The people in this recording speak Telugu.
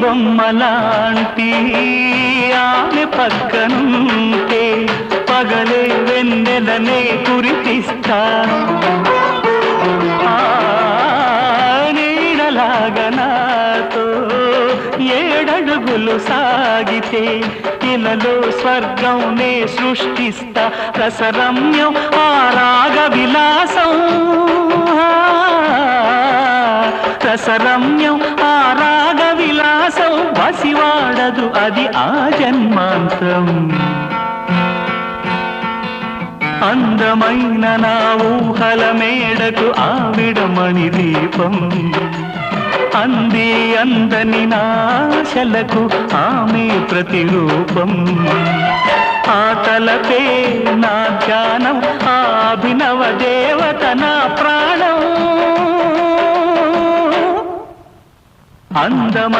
బొమ్మలాంటి ఆమె పక్కనుంటే పగలే వెన్నెలనే కురిపిస్తా నీడలాగా నాతో ఏడడుగులు సాగితే ఇలలో స్వర్గంనే సృష్టిస్తా రసరమ్యం ఆ రాగ విలాసం రసరమ్యం ఆ రాగ విలాసం వసివాడదు అది ఆ జన్మాంతం అందమైన నా ఊహల మేడకు ఆవిడమణి దీపం అంది అందని నాశలకు ఆమె ప్రతిరూపం ఆ తలపే నా ధ్యానం ఆ అభినవ దేవత నా ప్రాణం అందమై